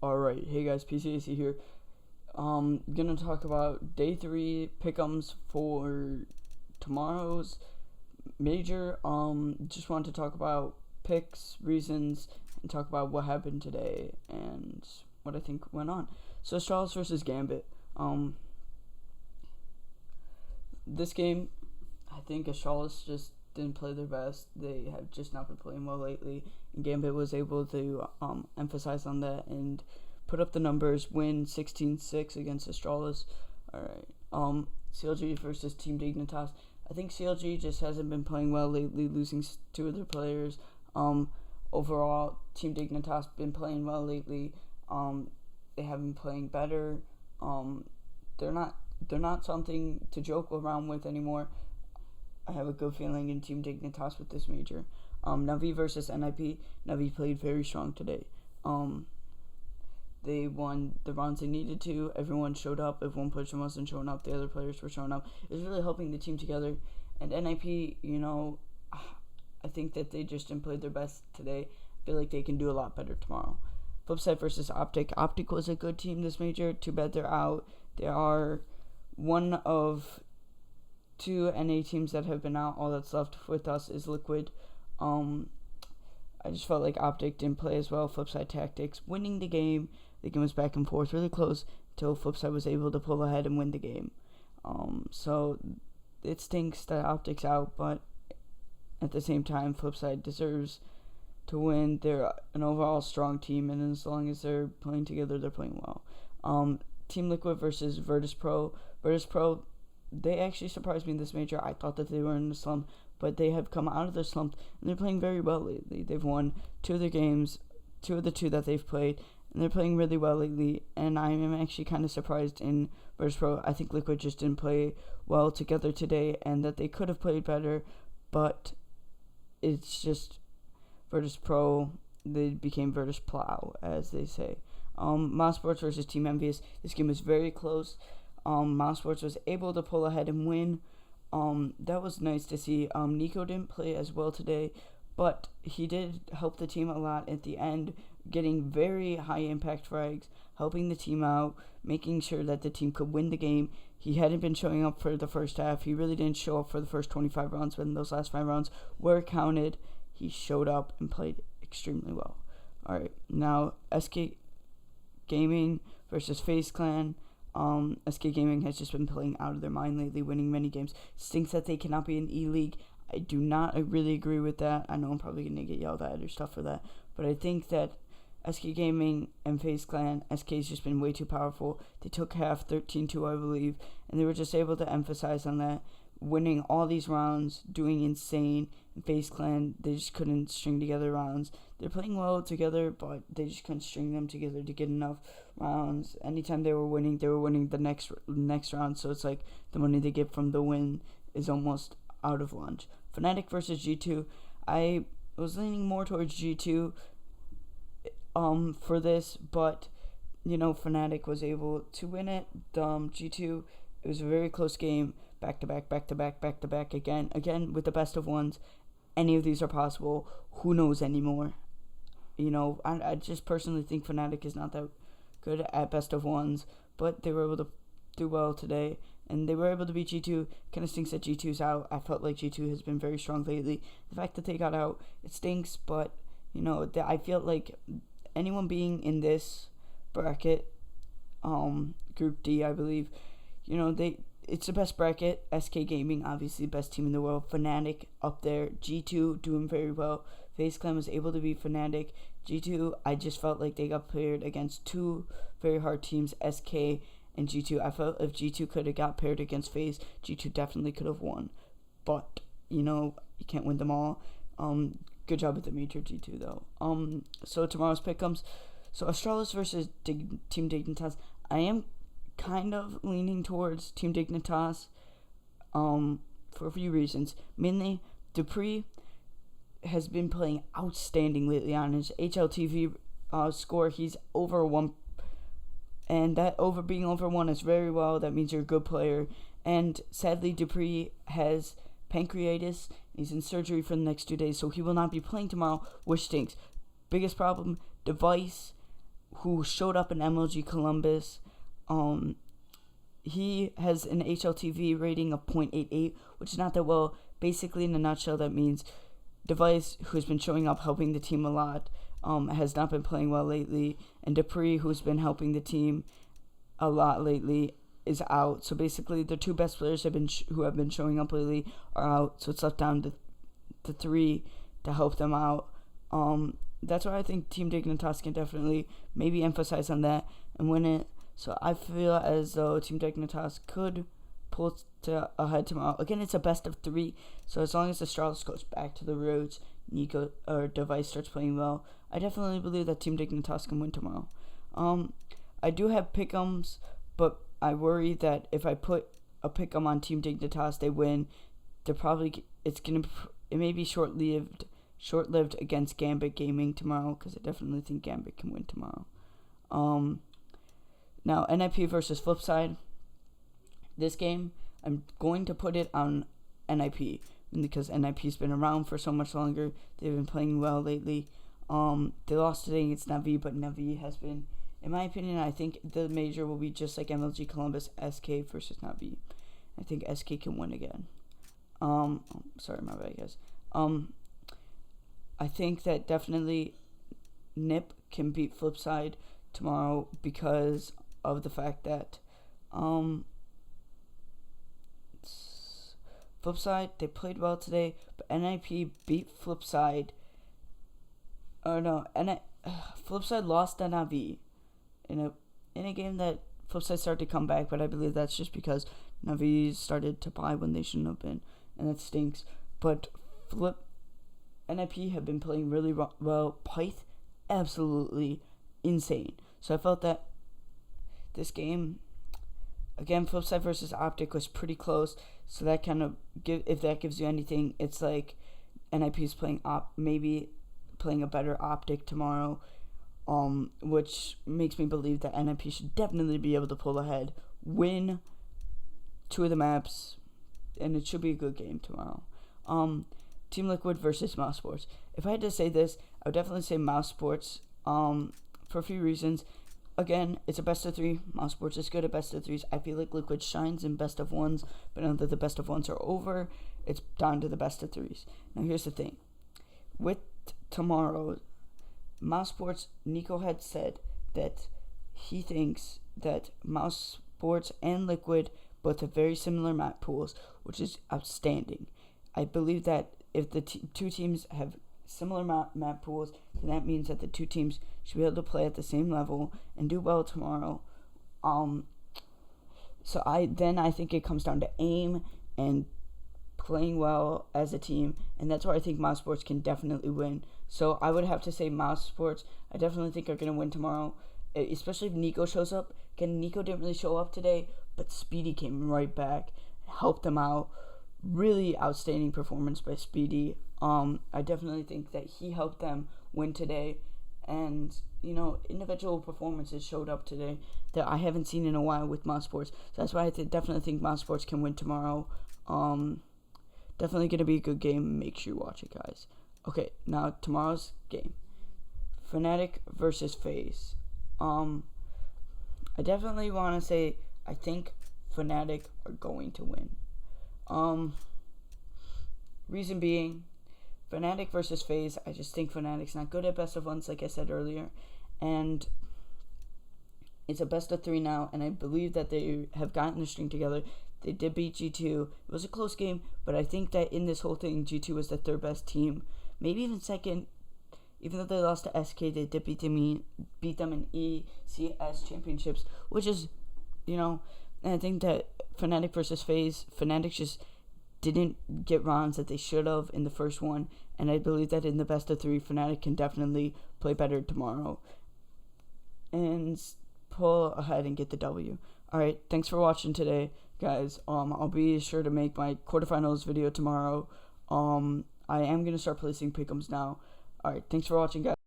Alright, hey guys, PCAC here. Gonna talk about day 3 pick'ems for tomorrow's major. Just wanted to talk about picks, reasons, and talk about what happened today and what I think went on. So, Charles versus Gambit. This game, I think Astralis just didn't play their best. They have just not been playing well lately, and Gambit was able to emphasize on that and put up the numbers, win 16-6 against Astralis. Alright, CLG versus Team Dignitas. I think CLG just hasn't been playing well lately, losing two of their players. Overall, Team Dignitas been playing well lately. They have been playing better. They're not something to joke around with anymore. I have a good feeling in Team Dignitas with this major. Navi versus NIP. Navi played very strong today. They won the rounds they needed to. Everyone showed up. If one person wasn't showing up, the other players were showing up. It was really helping the team together. And NIP, I think that they just didn't play their best today. I feel like they can do a lot better tomorrow. Flipside versus Optic. Optic was a good team this major. Too bad they're out. They are one of two NA teams that have been out. All that's left with us is Liquid. I just felt like Optic didn't play as well. Flipside Tactics winning the game. The game was back and forth, really close, until Flipside was able to pull ahead and win the game. So it stinks that Optic's out, but at the same time, Flipside deserves to win. They're an overall strong team, and as long as they're playing together, they're playing well. Team Liquid versus Virtus Pro. Virtus Pro, they actually surprised me in this major. I thought that they were in a slump, but they have come out of their slump, and they're playing very well lately. They've won two of their games, two of the two that they've played, and they're playing really well lately, and I am actually kind of surprised in Virtus Pro. I think Liquid just didn't play well together today, and that they could have played better, but it's just Virtus Pro, they became Virtus Plow, as they say. Mouse versus Team Envious. This game was very close. Mouse was able to pull ahead and win. That was nice to see. Nico didn't play as well today, but he did help the team a lot at the end, getting very high impact frags, helping the team out, making sure that the team could win the game. He hadn't been showing up for the first half. He really didn't show up for the first 25 rounds, but in those last 5 rounds were counted. He showed up and played extremely well. Alright, now SK Gaming versus FaZe Clan. SK Gaming has just been playing out of their mind lately, winning many games. Stinks that they cannot be in E-League. I do not really agree with that. I know I'm probably going to get yelled at or stuff for that, but I think that SK Gaming and FaZe Clan, SK's just been way too powerful. They took half 13-2, I believe, and they were just able to emphasize on that, winning all these rounds, doing insane. And FaZe Clan, they just couldn't string together rounds. They're playing well together, but they just couldn't string them together to get enough rounds. Anytime they were winning the next round. So it's like the money they get from the win is almost out of lunch. Fnatic versus G2. I was leaning more towards G2 for this, but Fnatic was able to win it. G2, it was a very close game. Back to back again with the best of ones. Any of these are possible. Who knows anymore? I just personally think Fnatic is not that good at best of ones, but they were able to do well today, and they were able to beat G2. Kind of stinks that G2's out. I felt like G2 has been very strong lately. The fact that they got out, it stinks, but I feel like anyone being in this bracket, Group D, I believe, it's the best bracket. SK Gaming, obviously the best team in the world. Fnatic up there. G2 doing very well. FaZe Clan was able to beat Fnatic. G2, I just felt like they got paired against two very hard teams, SK and G2. I felt if G2 could have got paired against FaZe, G2 definitely could have won. But, you can't win them all. Good job at the major, G2, though. So tomorrow's pick comes. So Astralis versus Team Dignitas. I am kind of leaning towards Team Dignitas for a few reasons. Mainly, Dupree has been playing outstanding lately on his HLTV score. He's over 1, and that being over 1 is very well. That means you're a good player. And sadly, Dupree has pancreatitis. He's in surgery for the next 2 days, so he will not be playing tomorrow, which stinks. Biggest problem, Device, who showed up in MLG Columbus. He has an HLTV rating of 0.88, which is not that well. Basically, in a nutshell, that means Device, who's been showing up helping the team a lot, has not been playing well lately, and Dupree, who's been helping the team a lot lately, is out. So basically, the two best players who have been showing up lately are out. So it's left down to the three to help them out. That's why I think Team Dignitas can definitely maybe emphasize on that and win it. So I feel as though Team Dignitas could pull ahead tomorrow. Again, it's a best of three, so as long as the Strauss goes back to the roots, Nico or Device starts playing well, I definitely believe that Team Dignitas can win tomorrow. I do have pick'ems, but I worry that if I put a pick'em on Team Dignitas, they win. It may be short-lived against Gambit Gaming tomorrow, because I definitely think Gambit can win tomorrow. Now, NIP versus Flipside. This game, I'm going to put it on NIP, because NIP's been around for so much longer. They've been playing well lately. They lost today against Navi, but Navi has been, in my opinion, I think the major will be just like MLG Columbus, SK versus Navi. I think SK can win again. Sorry, my bad, guys. I think that definitely NIP can beat Flipside tomorrow because of the fact that Flipside, they played well today, but NIP beat Flipside. Oh no, Flipside lost to Navi in a game that Flipside started to come back, but I believe that's just because Navi started to buy when they shouldn't have been, and that stinks. But NIP have been playing really well. Pyth, absolutely insane. So I felt that this game, again, Flipside versus Optic was pretty close. So that kind of if that gives you anything, it's like NIP is maybe playing a better Optic tomorrow, which makes me believe that NIP should definitely be able to pull ahead, win 2 of the maps, and it should be a good game tomorrow. Team Liquid versus Mouse Sports. If I had to say this, I would definitely say Mouse Sports, for a few reasons. Again, it's a best of 3. Mouse Sports is good at best of 3s. I feel like Liquid shines in best of 1s, but now that the best of 1s are over, it's down to the best of 3s. Now here's the thing. With tomorrow, Mouse Sports, Nico had said that he thinks that Mouse Sports and Liquid both have very similar map pools, which is outstanding. I believe that if the two teams have similar map pools, then that means that the two teams should be able to play at the same level and do well tomorrow. So I think it comes down to aim and playing well as a team, and that's where I think Mouse Sports can definitely win. So I would have to say Mouse Sports, I definitely think are going to win tomorrow, especially if Nico shows up. Again, Nico didn't really show up today, but Speedy came right back, helped them out. Really outstanding performance by Speedy. I definitely think that he helped them win today, and individual performances showed up today that I haven't seen in a while with Mouse Sports. So that's why I definitely think Mouse Sports can win tomorrow. Definitely gonna be a good game. Make sure you watch it, guys. Okay, now tomorrow's game, Fnatic versus FaZe. I definitely want to say I think Fnatic are going to win. Reason being, Fnatic versus FaZe, I just think Fnatic's not good at best of 1s, like I said earlier, and it's a best of 3 now, and I believe that they have gotten the string together. They did beat G2. It was a close game, but I think that in this whole thing, G2 was the 3rd best team, maybe even 2nd. Even though they lost to SK, they did beat them in ECS championships, which is, and I think that Fnatic versus FaZe, Fnatic just didn't get rounds that they should have in the first one, and I believe that in the best of 3, Fnatic can definitely play better tomorrow and pull ahead and get the W. Alright, thanks for watching today, guys. I'll be sure to make my quarterfinals video tomorrow. I am going to start placing pick'ems now. Alright, thanks for watching, guys.